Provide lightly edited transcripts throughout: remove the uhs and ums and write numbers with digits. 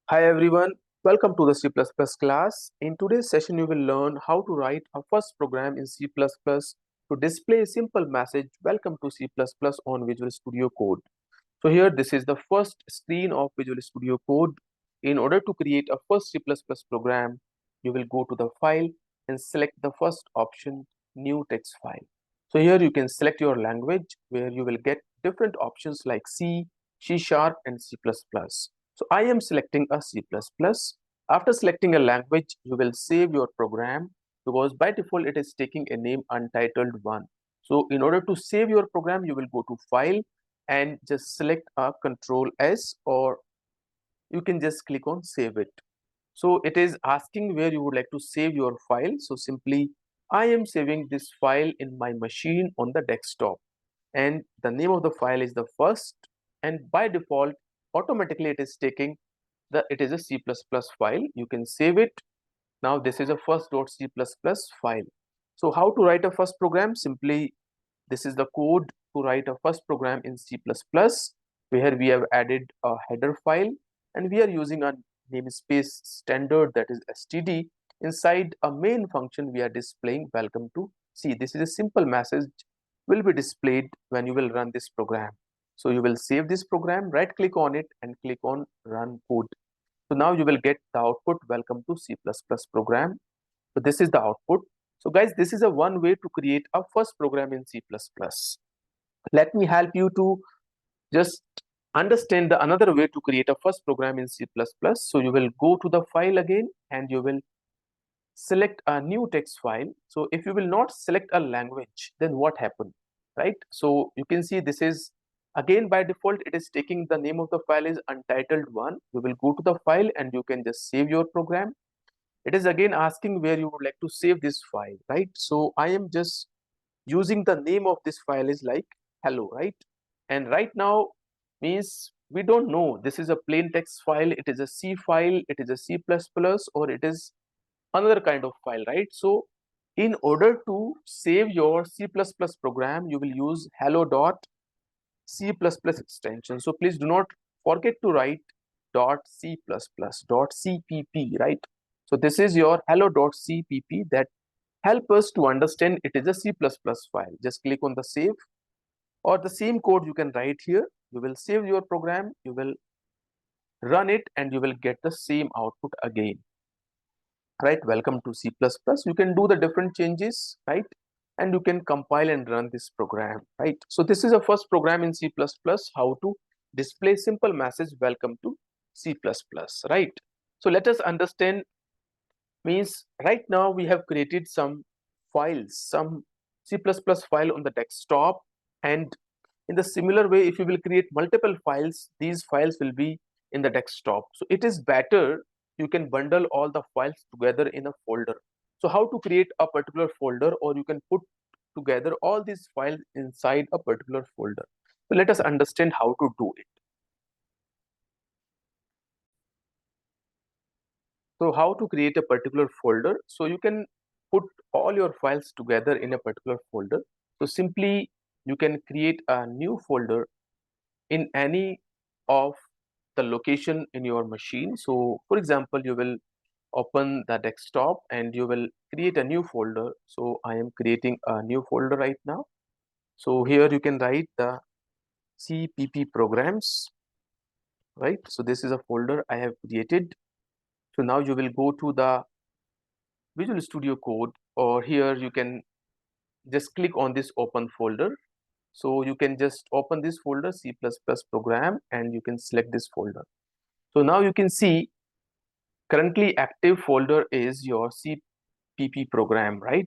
Hi everyone, welcome to the C++ class. In today's session, you will learn how to write a first program in C++ to display a simple message, welcome to C++ on Visual Studio Code. So here, this is the first screen of Visual Studio Code. In order to create a first C++ program, you will go to the file and select the first option, new text file. So here you can select your language where you will get different options like C, C Sharp and C++. So I am selecting a C++. After selecting a language, you will save your program because by default it is taking a name untitled1. So in order to save your program, you will go to file and just select a Control S, or you can just click on save it. So it is asking where you would like to save your file. So simply I am saving this file in my machine on the desktop, and the name of the file is the first, and by default automatically it is taking it is a C++ file. You can save it. Now this is a first.c++ file. So how to write a first program? Simply this is the code to write a first program in C++, where we have added a header file and we are using a namespace standard, that is std. Inside a main function we are displaying welcome to C. This is a simple message will be displayed when you will run this program. So you will save this program, right click on it and click on run code. So now you will get the output welcome to C++ program. So this is the output. So guys, this is a one way to create a first program in C++. Let me help you to just understand the another way to create a first program in C++. So you will go to the file again and you will select a new text file. So if you will not select a language, then what happened, right? So you can see this is again by default it is taking the name of the file is untitled1. You will go to the file and you can just save your program. It is again asking where you would like to save this file, right? So I am just using the name of this file is like hello, right? And right now means we don't know this is a plain text file, it is a C file, it is a C++, or it is another kind of file, right? So in order to save your C++ program, you will use hello.c++ extension. So please do not forget to write .c++, .cpp, right? So this is your hello.cpp that help us to understand it is a C++ file. Just click on the save, or the same code you can write here. You will save your program, you will run it and you will get the same output again, right? Welcome to C++. You can do the different changes, right? And you can compile and run this program, right? So this is a first program in C++, how to display simple message welcome to C++, right? So let us understand. Means right now we have created some files, some C++ file on the desktop, and in the similar way if you will create multiple files, these files will be in the desktop. So it is better you can bundle all the files together in a folder. So how to create a particular folder, or you can put together all these files inside a particular folder. So let us understand how to do it. So how to create a particular folder? So you can put all your files together in a particular folder. So simply you can create a new folder in any of the location in your machine. So for example, you will open the desktop and you will create a new folder. So I am creating a new folder right now. So here you can write the CPP programs, right? So this is a folder I have created. So now you will go to the Visual Studio Code, or here you can just click on this open folder. So you can just open this folder C++ program and you can select this folder. So now you can see currently active folder is your CPP program, right?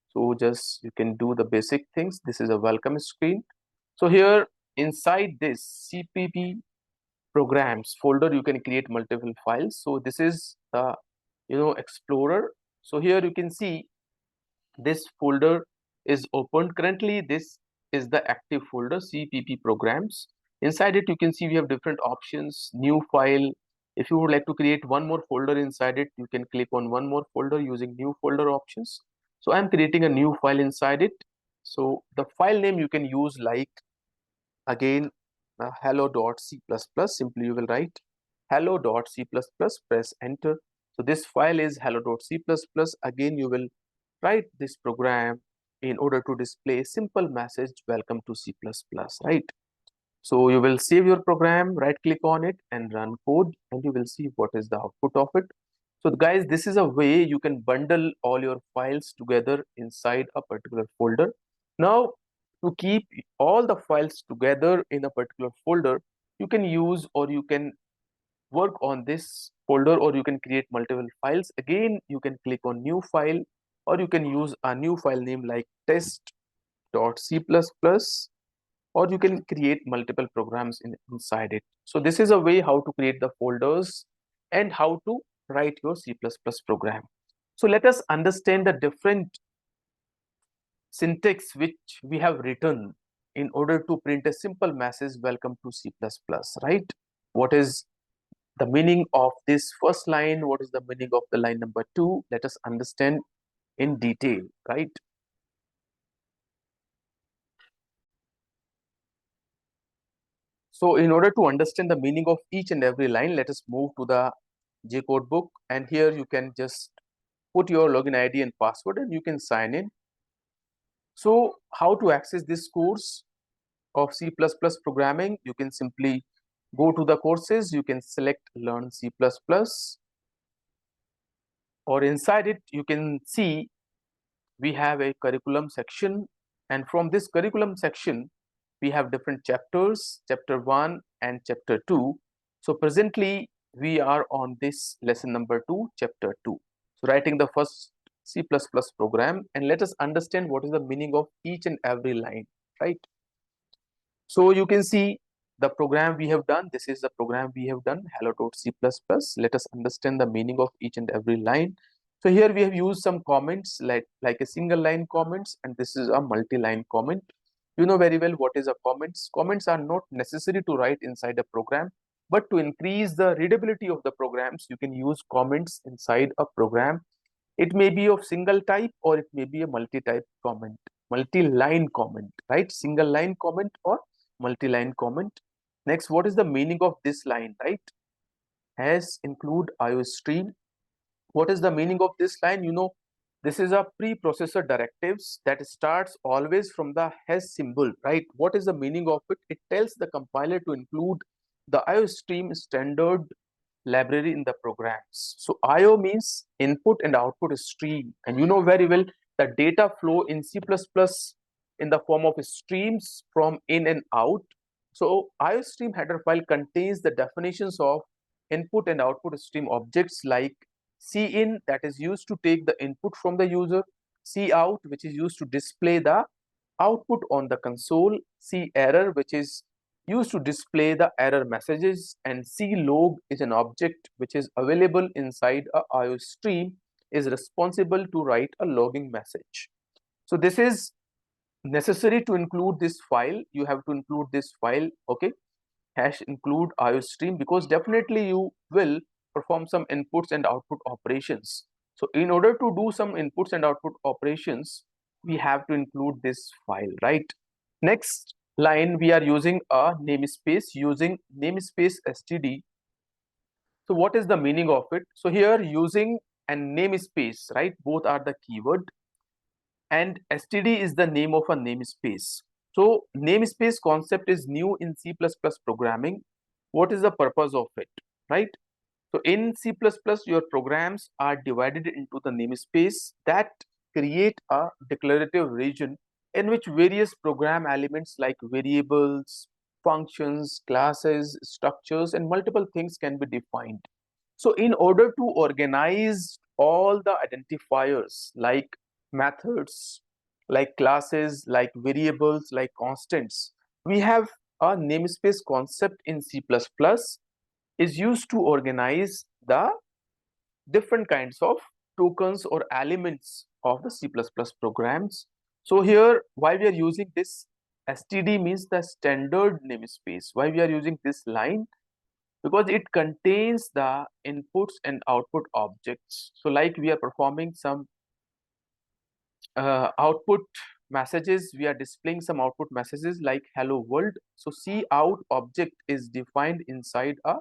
So just you can do the basic things. This is a welcome screen. So here inside this CPP programs folder you can create multiple files. So this is the explorer. So here you can see this folder is opened currently. This is the active folder CPP programs. Inside it you can see we have different options. New file, if you would like to create one more folder inside it, you can click on one more folder using new folder options. So I'm creating a new file inside it. So the file name you can use like again hello.c++. Simply you will write hello.c++, press enter. So this file is hello.c++. Again, you will write this program in order to display a simple message, welcome to C++, right? So you will save your program, right click on it and run code, and you will see what is the output of it. So guys, this is a way you can bundle all your files together inside a particular folder. Now, to keep all the files together in a particular folder, you can use, or you can work on this folder, or you can create multiple files. Again, you can click on new file, or you can use a new file name like test.c++, or you can create multiple programs inside it. So this is a way how to create the folders and how to write your C++ program. So let us understand the different syntax which we have written in order to print a simple message, welcome to C++, right? What is the meaning of this first line? What is the meaning of the line number 2? Let us understand in detail, right? So in order to understand the meaning of each and every line, let us move to the jcodebook, and here you can just put your login ID and password and you can sign in. So how to access this course of C++ programming? You can simply go to the courses, you can select learn C++, or inside it you can see we have a curriculum section, and from this curriculum section we have different chapters, chapter 1 and chapter 2. So presently we are on this lesson number 2, chapter 2. So writing the first C++ program, and let us understand what is the meaning of each and every line, right? So you can see the program we have done. This is the program we have done, hello.c++. Let us understand the meaning of each and every line. So here we have used some comments like a single line comments, and this is a multi-line comment. You know very well what is a comments. Comments are not necessary to write inside a program, but to increase the readability of the programs, you can use comments inside a program. It may be of single type or it may be a multi-type comment, multi-line comment, right? Single line comment or multi-line comment. Next, what is the meaning of this line, right? Has include IO stream. What is the meaning of this line? You know, this is a preprocessor directives that starts always from the has symbol, right? What is the meaning of it? It tells the compiler to include the IO stream standard library in the programs. So IO means input and output stream, and you know very well the data flow in C++ in the form of streams from in and out. So IO stream header file contains the definitions of input and output stream objects like cin, that is used to take the input from the user, cout, which is used to display the output on the console, cerr, which is used to display the error messages, and clog is an object which is available inside a IO stream, is responsible to write a logging message. So this is necessary to include this file. You have to include this file, okay, hash include IO stream, because definitely you will perform some inputs and output operations. So in order to do some inputs and output operations, we have to include this file, right? Next line, we are using a namespace, using namespace std. So what is the meaning of it? So here using and namespace, right, both are the keyword, and std is the name of a namespace. So namespace concept is new in C++ programming. What is the purpose of it, right? So in C++, your programs are divided into the namespace that create a declarative region in which various program elements like variables, functions, classes, structures, and multiple things can be defined. So in order to organize all the identifiers like methods, like classes, like variables, like constants, we have a namespace concept in C++ is used to organize the different kinds of tokens or elements of the C++ programs. So here, why we are using this std means the standard namespace. Why we are using this line? Because it contains the inputs and output objects. So like we are performing some output messages, we are displaying some output messages like hello world. So cout object is defined inside a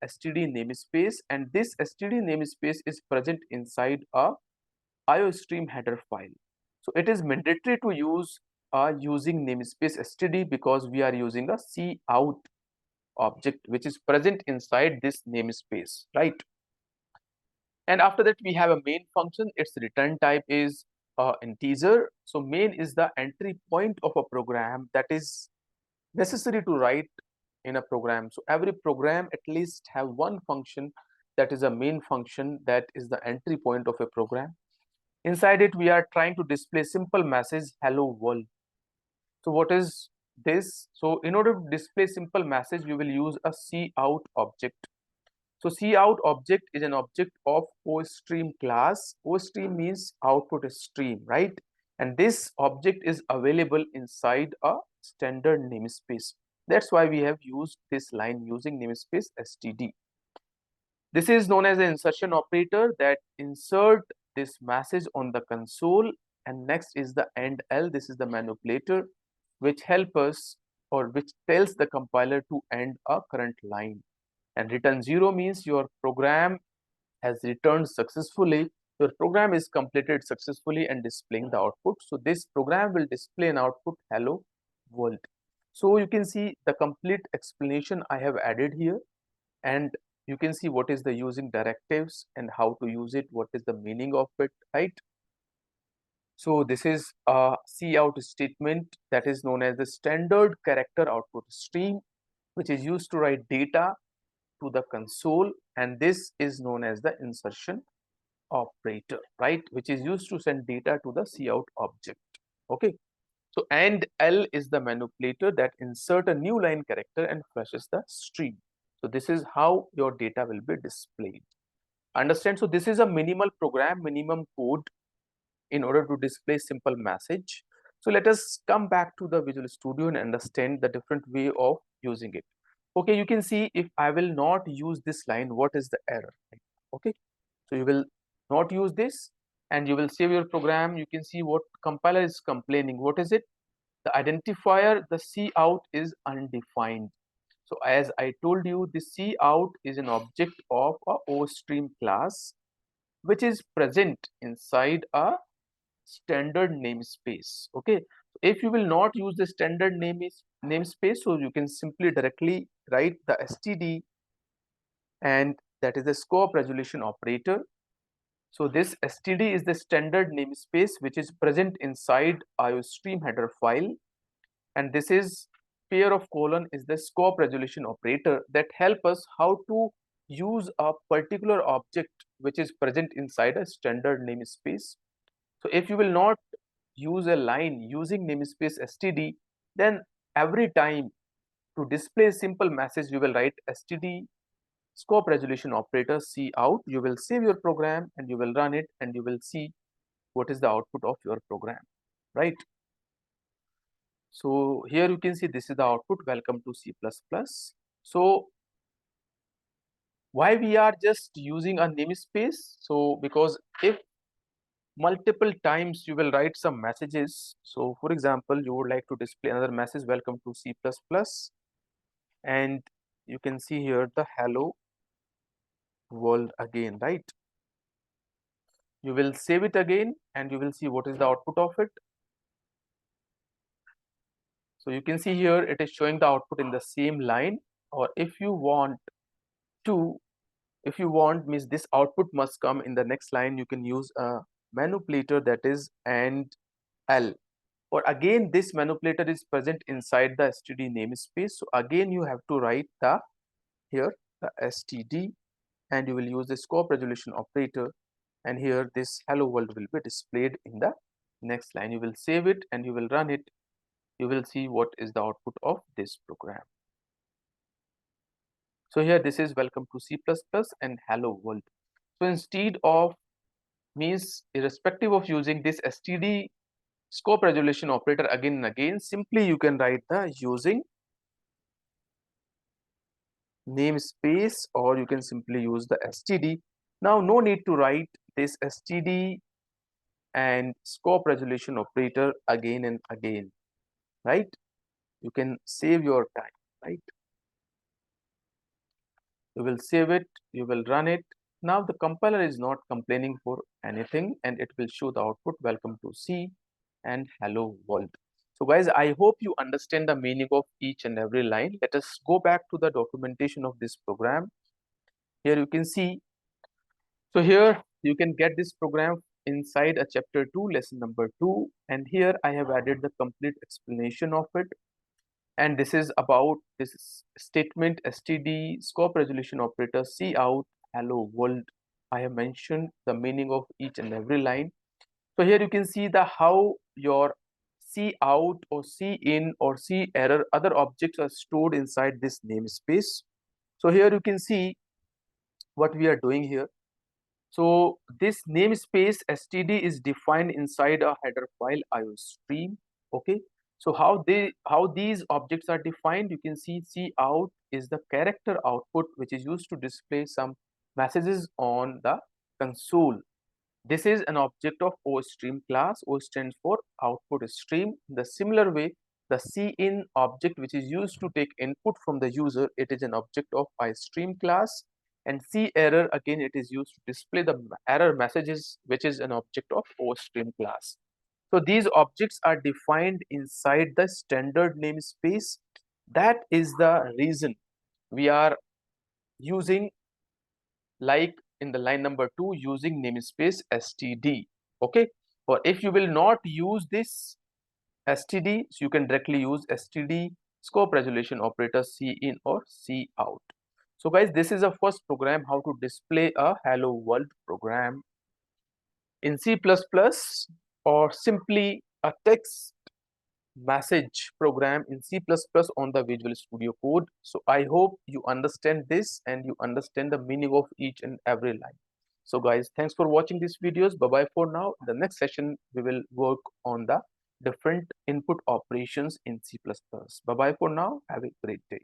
std namespace, and this std namespace is present inside a iostream header file. So it is mandatory to use using namespace std because we are using a cout object which is present inside this namespace, right? And after that we have a main function. Its return type is integer. So main is the entry point of a program that is necessary to write in a program. So every program at least have one function that is a main function, that is the entry point of a program. Inside it we are trying to display simple message hello world. So what is this? So in order to display simple message we will use a cout object. So cout object is an object of ostream class. Ostream means output stream, right? And this object is available inside a standard namespace. That's why we have used this line using namespace std. This is known as the insertion operator that insert this message on the console, and next is the end L. This is the manipulator which help us, or which tells the compiler to end a current line. And return 0 means your program has returned successfully. Your program is completed successfully and displaying the output. So this program will display an output hello world. So you can see the complete explanation I have added here, and you can see what is the using directives and how to use it, what is the meaning of it, right? So this is a cout statement that is known as the standard character output stream, which is used to write data to the console, and this is known as the insertion operator, right, which is used to send data to the cout object. Okay, so and L is the manipulator that insert a new line character and flashes the stream. So this is how your data will be displayed. Understand? So this is a minimal program, minimum code in order to display simple message. So let us come back to the Visual Studio and understand the different way of using it. Okay, you can see if I will not use this line, what is the error? Okay, so you will not use this and you will save your program. You can see what compiler is complaining. What is it? The identifier, the cout is undefined. So as I told you, the cout is an object of a ostream class which is present inside a standard namespace. Okay, if you will not use the standard namespace, so you can simply directly write the std, and that is the scope resolution operator. So this std is the standard namespace which is present inside iostream header file, and this is pair of colon is the scope resolution operator that help us how to use a particular object which is present inside a standard namespace. So if you will not use a line using namespace std, then every time to display simple message you will write std scope resolution operator cout. You will save your program and you will run it and you will see what is the output of your program, right? So here you can see this is the output. Welcome to C++. So why we are just using a namespace? So because if multiple times you will write some messages, so for example you would like to display another message, welcome to C++, and you can see here the hello world again, right? You will save it again and you will see what is the output of it. So you can see here it is showing the output in the same line, or if you want to, if you want means this output must come in the next line, you can use a manipulator that is and L, or again this manipulator is present inside the std namespace. So again you have to write the here the std and you will use the scope resolution operator, and here this hello world will be displayed in the next line. You will save it and you will run it. You will see what is the output of this program. So here this is welcome to C++ and hello world. So instead of means irrespective of using this std scope resolution operator again and again, simply you can write the using namespace, or you can simply use the std. Now no need to write this std and scope resolution operator again and again, right? You can save your time, right? You will save it, you will run it. Now the compiler is not complaining for anything and it will show the output welcome to C and hello world. So guys, I hope you understand the meaning of each and every line. Let us go back to the documentation of this program. Here you can see, so here you can get this program inside a chapter 2 lesson number 2, and here I have added the complete explanation of it. And this is about this statement std scope resolution operator cout hello world. I have mentioned the meaning of each and every line. So here you can see the how your cout or cin or cerr other objects are stored inside this namespace. So here you can see what we are doing here. So this namespace std is defined inside a header file iostream. Okay, so how these objects are defined, you can see cout is the character output which is used to display some messages on the console. This is an object of ostream class. O stands for output stream. In the similar way, the cin object which is used to take input from the user, it is an object of istream class. And cerr, again, it is used to display the error messages, which is an object of ostream class. So these objects are defined inside the standard namespace. That is the reason we are using, like in the line number 2, using namespace std. Okay, or if you will not use this std, so you can directly use std scope resolution operator cin or cout. So guys, this is a first program how to display a hello world program in C++, or simply a text message program in C++ on the Visual Studio Code. So I hope you understand this and you understand the meaning of each and every line. So guys, thanks for watching these videos. Bye bye for now. In the next session, we will work on the different input operations in C++. Bye bye for now. Have a great day.